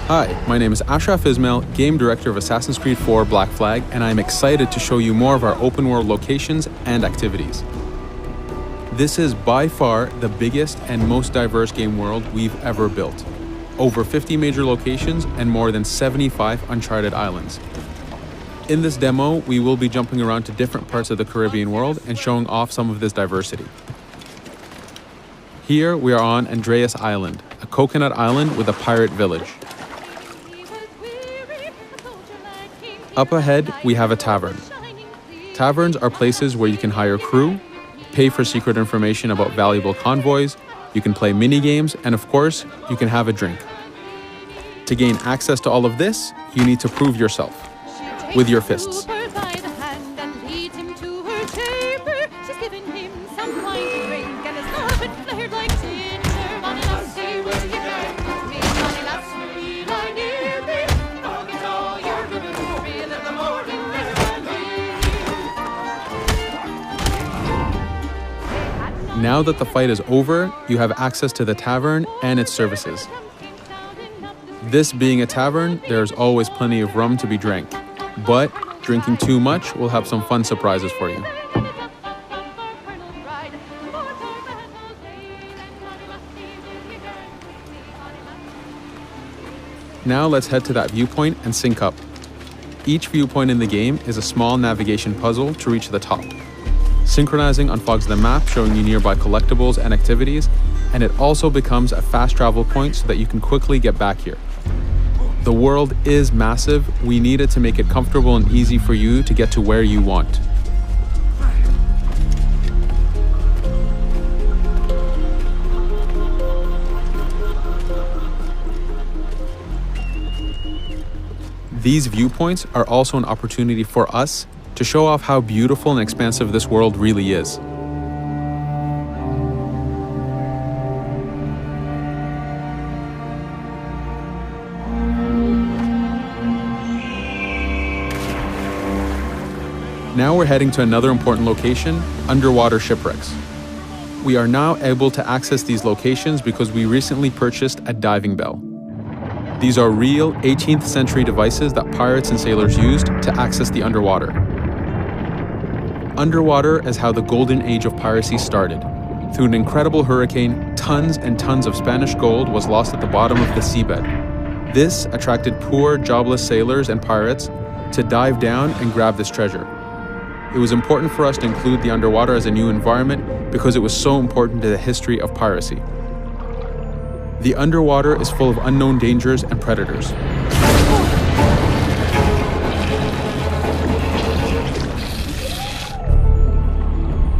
Hi, my name is Ashraf Ismail, Game Director of Assassin's Creed 4 Black Flag, and I'm excited to show you more of our open world locations and activities. This is by far the biggest and most diverse game world we've ever built. Over 50 major locations and more than 75 uncharted islands. In this demo, we will be jumping around to different parts of the Caribbean world and showing off some of this diversity. Here we are on Andreas Island, a coconut island with a pirate village. Up ahead, we have a tavern. Taverns are places where you can hire crew, pay for secret information about valuable convoys, you can play mini-games, and of course, you can have a drink. To gain access to all of this, you need to prove yourself with your fists. Now that the fight is over, you have access to the tavern and its services. This being a tavern, there's always plenty of rum to be drank, but drinking too much will have some fun surprises for you. Now let's head to that viewpoint and sync up. Each viewpoint in the game is a small navigation puzzle to reach the top. Synchronizing unfogs the map, showing you nearby collectibles and activities, and it also becomes a fast travel point so that you can quickly get back here. The world is massive. We needed to make it comfortable and easy for you to get to where you want. These viewpoints are also an opportunity for us to show off how beautiful and expansive this world really is. Now we're heading to another important location, underwater shipwrecks. We are now able to access these locations because we recently purchased a diving bell. These are real 18th century devices that pirates and sailors used to access the underwater. Underwater is how the golden age of piracy started. Through an incredible hurricane, tons and tons of Spanish gold was lost at the bottom of the seabed. This attracted poor, jobless sailors and pirates to dive down and grab this treasure. It was important for us to include the underwater as a new environment because it was so important to the history of piracy. The underwater is full of unknown dangers and predators.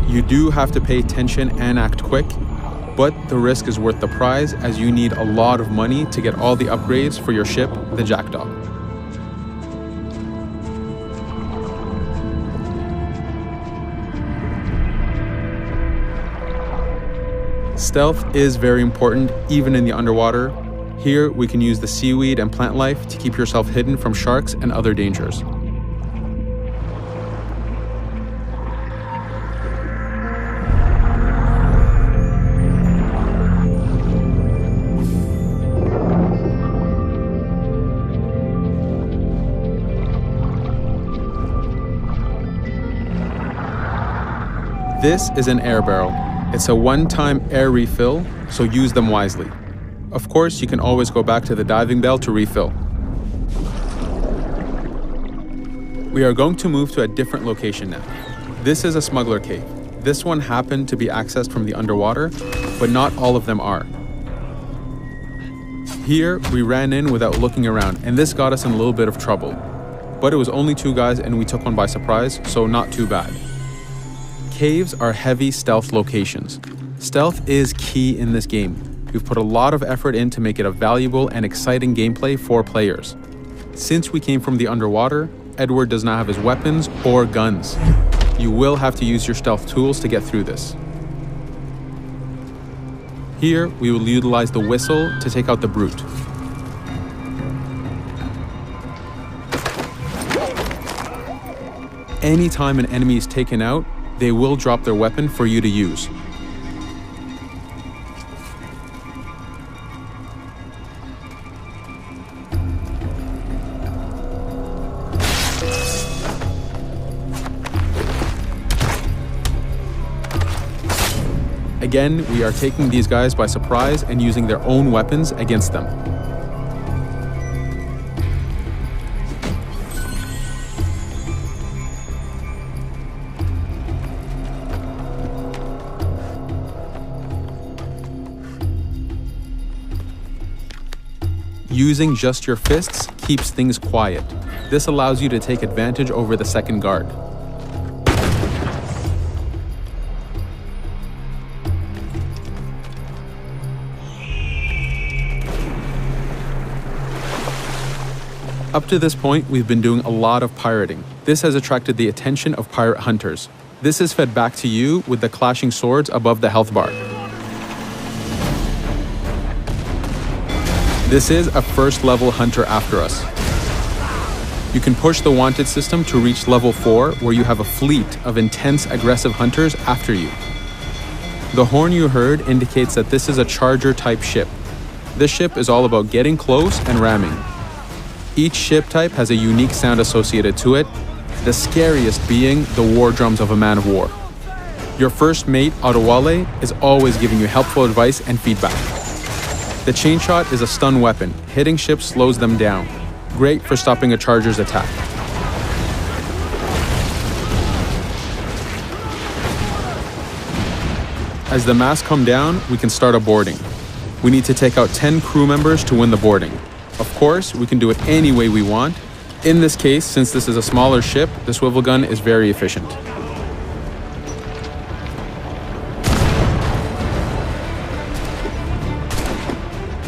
You do have to pay attention and act quick, but the risk is worth the prize as you need a lot of money to get all the upgrades for your ship, the Jackdaw. Stealth is very important even in the underwater. Here we can use the seaweed and plant life to keep yourself hidden from sharks and other dangers. This is an air barrel. It's a one-time air refill, so use them wisely. Of course, you can always go back to the diving bell to refill. We are going to move to a different location now. This is a smuggler cave. This one happened to be accessed from the underwater, but not all of them are. Here, we ran in without looking around, and this got us in a little bit of trouble. But it was only 2 guys and we took one by surprise, so not too bad. Caves are heavy stealth locations. Stealth is key in this game. We've put a lot of effort in to make it a valuable and exciting gameplay for players. Since we came from the underwater, Edward does not have his weapons or guns. You will have to use your stealth tools to get through this. Here, we will utilize the whistle to take out the brute. Anytime an enemy is taken out, they will drop their weapon for you to use. Again, we are taking these guys by surprise and using their own weapons against them. Using just your fists keeps things quiet. This allows you to take advantage over the second guard. Up to this point, we've been doing a lot of pirating. This has attracted the attention of pirate hunters. This is fed back to you with the clashing swords above the health bar. This is a first level hunter after us. You can push the wanted system to reach level 4, where you have a fleet of intense aggressive hunters after you. The horn you heard indicates that this is a charger type ship. This ship is all about getting close and ramming. Each ship type has a unique sound associated to it, the scariest being the war drums of a man of war. Your first mate, Adewale, is always giving you helpful advice and feedback. The chain shot is a stun weapon. Hitting ships slows them down. Great for stopping a charger's attack. As the masts come down, we can start a boarding. We need to take out 10 crew members to win the boarding. Of course, we can do it any way we want. In this case, since this is a smaller ship, the swivel gun is very efficient.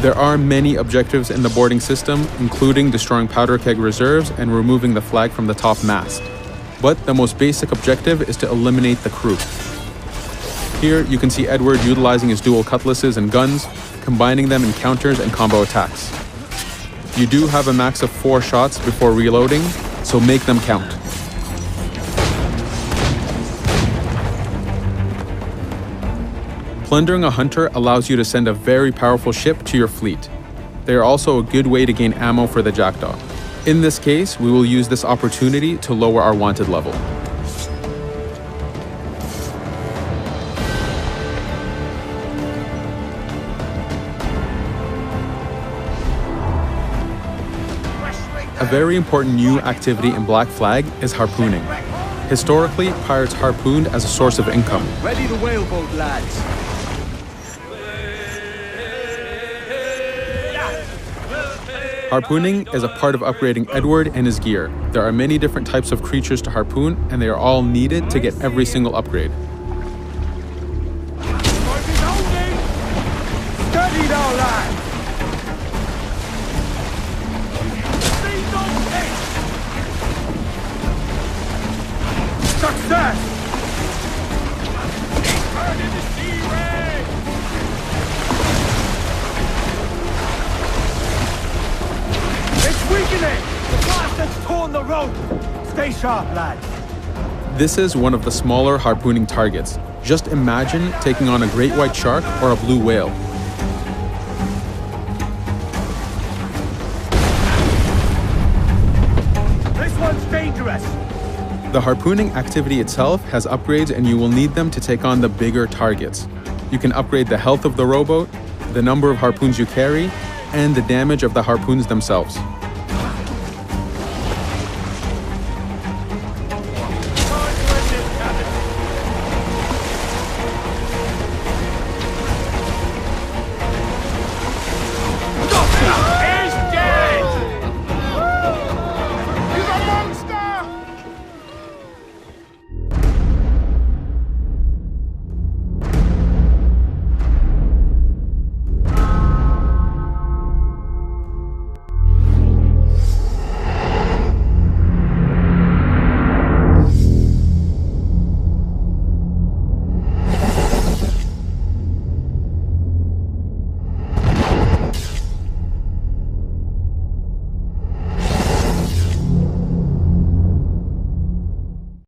There are many objectives in the boarding system, including destroying powder keg reserves and removing the flag from the top mast. But the most basic objective is to eliminate the crew. Here, you can see Edward utilizing his dual cutlasses and guns, combining them in counters and combo attacks. You do have a max of 4 shots before reloading, so make them count. Plundering a hunter allows you to send a very powerful ship to your fleet. They are also a good way to gain ammo for the Jackdaw. In this case, we will use this opportunity to lower our wanted level. A very important new activity in Black Flag is harpooning. Historically, pirates harpooned as a source of income. Ready the whaleboat, lads. Harpooning is a part of upgrading Edward and his gear. There are many different types of creatures to harpoon, and they are all needed to get every single upgrade. Steady now, lads. Success! It's weakening! The bastard's torn the rope! Stay sharp, lads. This is one of the smaller harpooning targets. Just imagine taking on a great white shark or a blue whale. This one's dangerous! The harpooning activity itself has upgrades, and you will need them to take on the bigger targets. You can upgrade the health of the rowboat, the number of harpoons you carry, and the damage of the harpoons themselves.